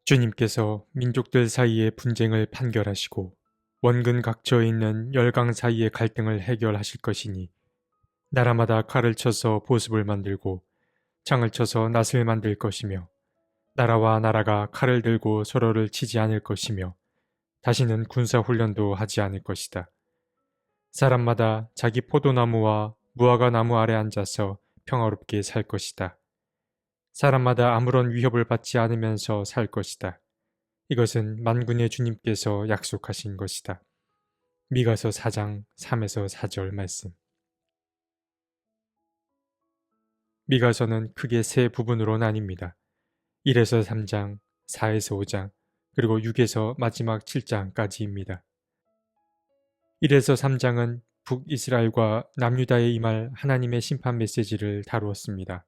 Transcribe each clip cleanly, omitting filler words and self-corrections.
주님께서 민족들 사이의 분쟁을 판결하시고 원근 각처에 있는 열강 사이의 갈등을 해결하실 것이니 나라마다 칼을 쳐서 보습을 만들고 창을 쳐서 낫을 만들 것이며 나라와 나라가 칼을 들고 서로를 치지 않을 것이며 다시는 군사훈련도 하지 않을 것이다. 사람마다 자기 포도나무와 무화과 나무 아래 앉아서 평화롭게 살 것이다. 사람마다 아무런 위협을 받지 않으면서 살 것이다. 이것은 만군의 주님께서 약속하신 것이다. 미가서 4장 3에서 4절 말씀. 미가서는 크게 세 부분으로 나뉩니다. 1에서 3장, 4에서 5장, 그리고 6에서 마지막 7장까지입니다. 1에서 3장은 북이스라엘과 남유다에 임할 하나님의 심판 메시지를 다루었습니다.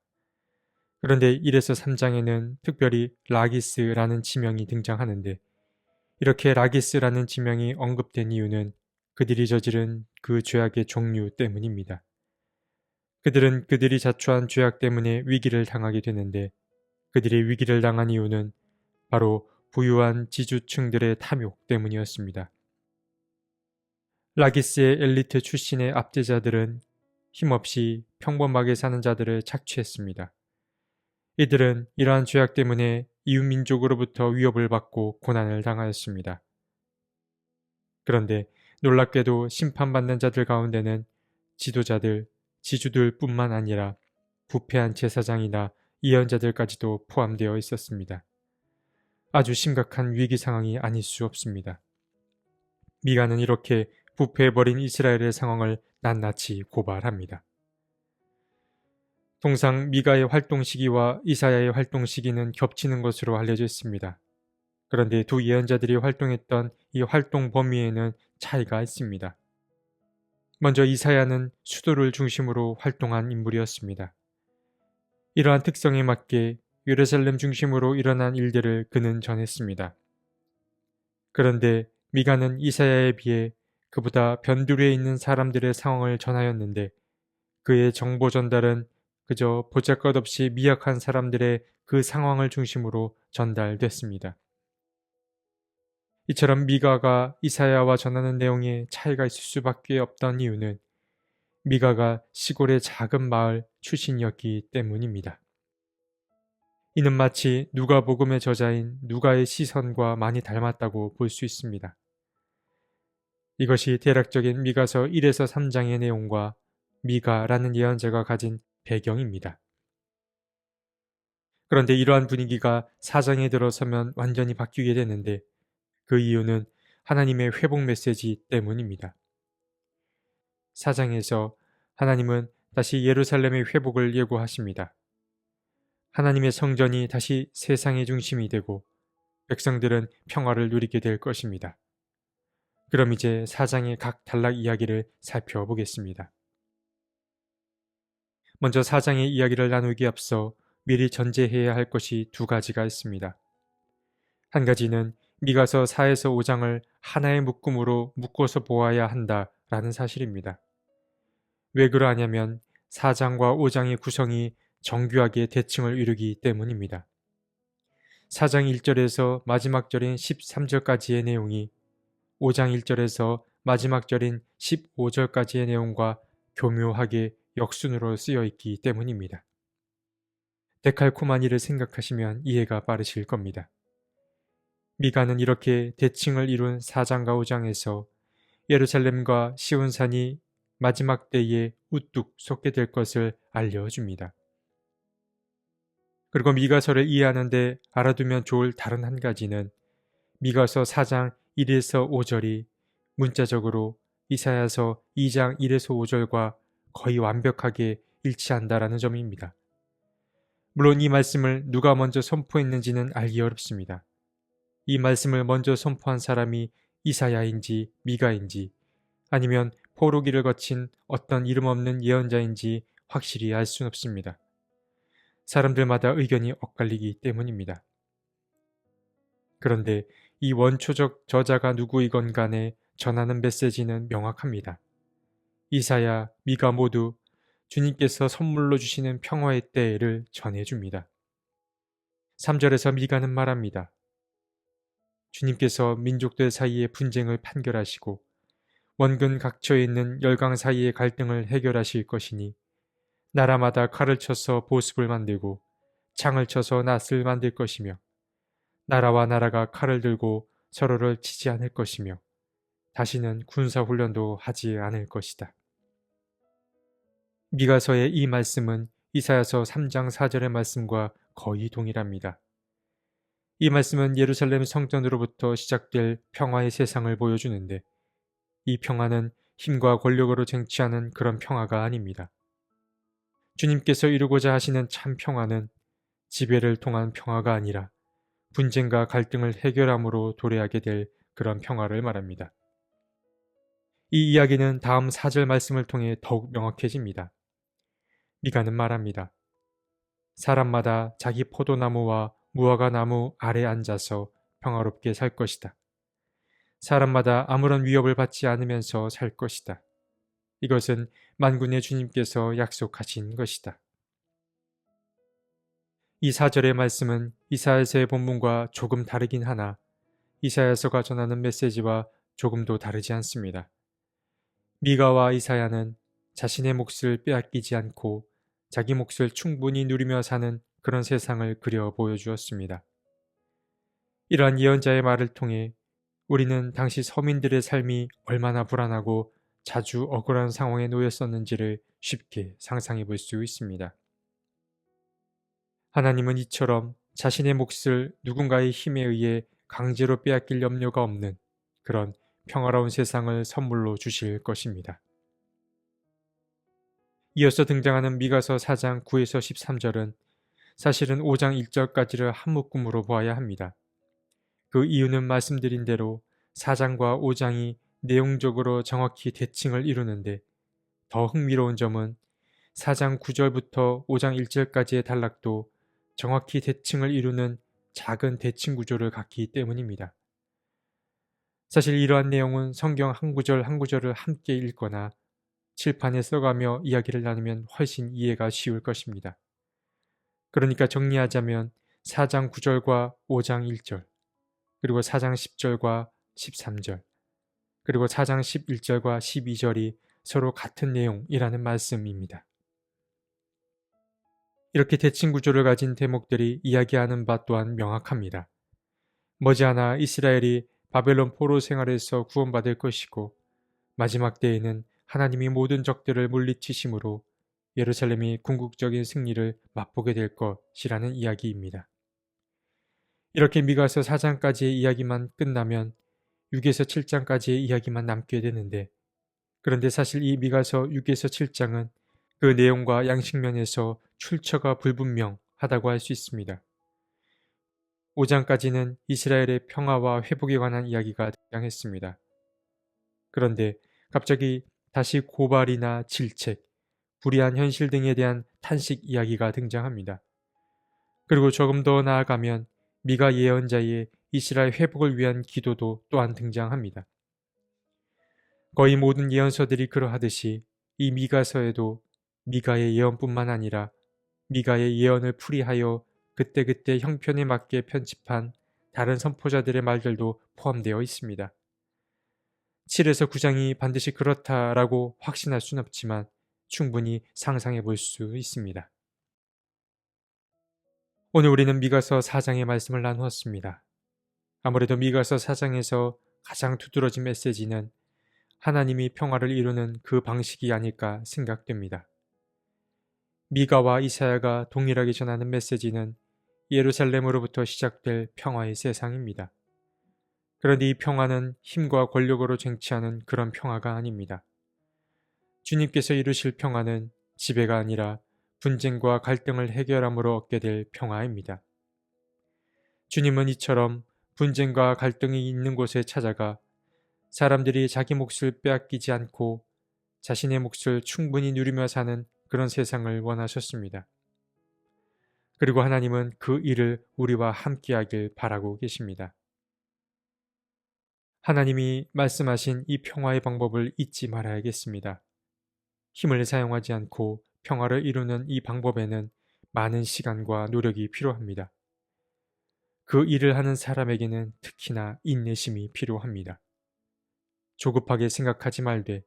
그런데 1에서 3장에는 특별히 라기스라는 지명이 등장하는데 이렇게 라기스라는 지명이 언급된 이유는 그들이 저지른 그 죄악의 종류 때문입니다. 그들은 그들이 자초한 죄악 때문에 위기를 당하게 되는데 그들의 위기를 당한 이유는 바로 부유한 지주층들의 탐욕 때문이었습니다. 라기스의 엘리트 출신의 압제자들은 힘없이 평범하게 사는 자들을 착취했습니다. 이들은 이러한 죄악 때문에 이웃민족으로부터 위협을 받고 고난을 당하였습니다. 그런데 놀랍게도 심판받는 자들 가운데는 지도자들, 지주들 뿐만 아니라 부패한 제사장이나 예언자들까지도 포함되어 있었습니다. 아주 심각한 위기 상황이 아닐 수 없습니다. 미가는 이렇게 부패해버린 이스라엘의 상황을 낱낱이 고발합니다. 통상 미가의 활동 시기와 이사야의 활동 시기는 겹치는 것으로 알려져 있습니다. 그런데 두 예언자들이 활동했던 이 활동 범위에는 차이가 있습니다. 먼저 이사야는 수도를 중심으로 활동한 인물이었습니다. 이러한 특성에 맞게 예루살렘 중심으로 일어난 일들을 그는 전했습니다. 그런데 미가는 이사야에 비해 그보다 변두리에 있는 사람들의 상황을 전하였는데 그의 정보 전달은 그저 보잘것없이 미약한 사람들의 그 상황을 중심으로 전달됐습니다. 이처럼 미가가 이사야와 전하는 내용에 차이가 있을 수밖에 없던 이유는 미가가 시골의 작은 마을 출신이었기 때문입니다. 이는 마치 누가복음의 저자인 누가의 시선과 많이 닮았다고 볼 수 있습니다. 이것이 대략적인 미가서 1에서 3장의 내용과 미가라는 예언자가 가진 배경입니다. 그런데 이러한 분위기가 4장에 들어서면 완전히 바뀌게 되는데 그 이유는 하나님의 회복 메시지 때문입니다. 4장에서 하나님은 다시 예루살렘의 회복을 예고하십니다. 하나님의 성전이 다시 세상의 중심이 되고 백성들은 평화를 누리게 될 것입니다. 그럼 이제 4장의 각 단락 이야기를 살펴보겠습니다. 먼저 4장의 이야기를 나누기에 앞서 미리 전제해야 할 것이 두 가지가 있습니다. 한 가지는 미가서 4에서 5장을 하나의 묶음으로 묶어서 보아야 한다라는 사실입니다. 왜 그러하냐면 4장과 5장의 구성이 정교하게 대칭을 이루기 때문입니다. 4장 1절에서 마지막 절인 13절까지의 내용이 5장 1절에서 마지막 절인 15절까지의 내용과 교묘하게 역순으로 쓰여 있기 때문입니다. 데칼코마니를 생각하시면 이해가 빠르실 겁니다. 미가는 이렇게 대칭을 이룬 4장과 5장에서 예루살렘과 시온산이 마지막 때에 우뚝 솟게 될 것을 알려줍니다. 그리고 미가서를 이해하는데 알아두면 좋을 다른 한 가지는 미가서 4장 1에서 5절이 문자적으로 이사야서 2장 1에서 5절과 거의 완벽하게 일치한다라는 점입니다. 물론 이 말씀을 누가 먼저 선포했는지는 알기 어렵습니다. 이 말씀을 먼저 선포한 사람이 이사야인지 미가인지 아니면 포로기를 거친 어떤 이름 없는 예언자인지 확실히 알 수는 없습니다. 사람들마다 의견이 엇갈리기 때문입니다. 그런데 이 원초적 저자가 누구이건 간에 전하는 메시지는 명확합니다. 이사야, 미가 모두 주님께서 선물로 주시는 평화의 때를 전해줍니다. 3절에서 미가는 말합니다. 주님께서 민족들 사이의 분쟁을 판결하시고 원근 각처에 있는 열강 사이의 갈등을 해결하실 것이니 나라마다 칼을 쳐서 보습을 만들고 창을 쳐서 낫을 만들 것이며 나라와 나라가 칼을 들고 서로를 치지 않을 것이며 다시는 군사훈련도 하지 않을 것이다. 미가서의 이 말씀은 이사야서 3장 4절의 말씀과 거의 동일합니다. 이 말씀은 예루살렘 성전으로부터 시작될 평화의 세상을 보여주는데 이 평화는 힘과 권력으로 쟁취하는 그런 평화가 아닙니다. 주님께서 이루고자 하시는 참 평화는 지배를 통한 평화가 아니라 분쟁과 갈등을 해결함으로 도래하게 될 그런 평화를 말합니다. 이 이야기는 다음 4절 말씀을 통해 더욱 명확해집니다. 미가는 말합니다. 사람마다 자기 포도나무와 무화과 나무 아래 앉아서 평화롭게 살 것이다. 사람마다 아무런 위협을 받지 않으면서 살 것이다. 이것은 만군의 주님께서 약속하신 것이다. 이 4절의 말씀은 이사야서의 본문과 조금 다르긴 하나 이사야서가 전하는 메시지와 조금도 다르지 않습니다. 미가와 이사야는 자신의 몫을 빼앗기지 않고 자기 몫을 충분히 누리며 사는 그런 세상을 그려 보여주었습니다. 이러한 예언자의 말을 통해 우리는 당시 서민들의 삶이 얼마나 불안하고 자주 억울한 상황에 놓였었는지를 쉽게 상상해 볼 수 있습니다. 하나님은 이처럼 자신의 몫을 누군가의 힘에 의해 강제로 빼앗길 염려가 없는 그런 평화로운 세상을 선물로 주실 것입니다. 이어서 등장하는 미가서 4장 9에서 13절은 사실은 5장 1절까지를 한 묶음으로 보아야 합니다. 그 이유는 말씀드린 대로 4장과 5장이 내용적으로 정확히 대칭을 이루는데 더 흥미로운 점은 4장 9절부터 5장 1절까지의 단락도 정확히 대칭을 이루는 작은 대칭 구조를 갖기 때문입니다. 사실 이러한 내용은 성경 한 구절 한 구절을 함께 읽거나 칠판에 써가며 이야기를 나누면 훨씬 이해가 쉬울 것입니다. 그러니까 정리하자면 4장 9절과 5장 1절, 그리고 4장 10절과 13절, 그리고 4장 11절과 12절이 서로 같은 내용이라는 말씀입니다. 이렇게 대칭 구조를 가진 대목들이 이야기하는 바 또한 명확합니다. 머지않아 이스라엘이 바벨론 포로 생활에서 구원받을 것이고 마지막 때에는 하나님이 모든 적들을 물리치심으로 예루살렘이 궁극적인 승리를 맛보게 될 것이라는 이야기입니다. 이렇게 미가서 4장까지의 이야기만 끝나면 6에서 7장까지의 이야기만 남게 되는데 그런데 사실 이 미가서 6에서 7장은 그 내용과 양식면에서 출처가 불분명하다고 할 수 있습니다. 5장까지는 이스라엘의 평화와 회복에 관한 이야기가 등장했습니다. 그런데 갑자기 다시 고발이나 질책, 불의한 현실 등에 대한 탄식 이야기가 등장합니다. 그리고 조금 더 나아가면 미가 예언자의 이스라엘 회복을 위한 기도도 또한 등장합니다. 거의 모든 예언서들이 그러하듯이 이 미가서에도 미가의 예언뿐만 아니라 미가의 예언을 풀이하여 그때그때 형편에 맞게 편집한 다른 선포자들의 말들도 포함되어 있습니다. 7에서 9장이 반드시 그렇다라고 확신할 수는 없지만 충분히 상상해 볼 수 있습니다. 오늘 우리는 미가서 4장의 말씀을 나누었습니다. 아무래도 미가서 4장에서 가장 두드러진 메시지는 하나님이 평화를 이루는 그 방식이 아닐까 생각됩니다. 미가와 이사야가 동일하게 전하는 메시지는 예루살렘으로부터 시작될 평화의 세상입니다. 그런데 이 평화는 힘과 권력으로 쟁취하는 그런 평화가 아닙니다. 주님께서 이루실 평화는 지배가 아니라 분쟁과 갈등을 해결함으로 얻게 될 평화입니다. 주님은 이처럼 분쟁과 갈등이 있는 곳에 찾아가 사람들이 자기 몫을 빼앗기지 않고 자신의 몫을 충분히 누리며 사는 그런 세상을 원하셨습니다. 그리고 하나님은 그 일을 우리와 함께하길 바라고 계십니다. 하나님이 말씀하신 이 평화의 방법을 잊지 말아야겠습니다. 힘을 사용하지 않고 평화를 이루는 이 방법에는 많은 시간과 노력이 필요합니다. 그 일을 하는 사람에게는 특히나 인내심이 필요합니다. 조급하게 생각하지 말되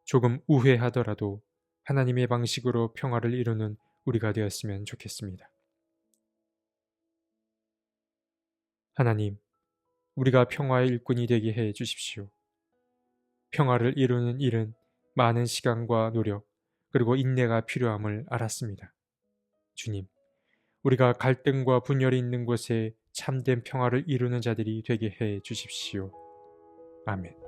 조금 우회하더라도 하나님의 방식으로 평화를 이루는 우리가 되었으면 좋겠습니다. 하나님, 우리가 평화의 일꾼이 되게 해 주십시오. 평화를 이루는 일은 많은 시간과 노력, 그리고 인내가 필요함을 알았습니다. 주님, 우리가 갈등과 분열이 있는 곳에 참된 평화를 이루는 자들이 되게 해 주십시오. 아멘.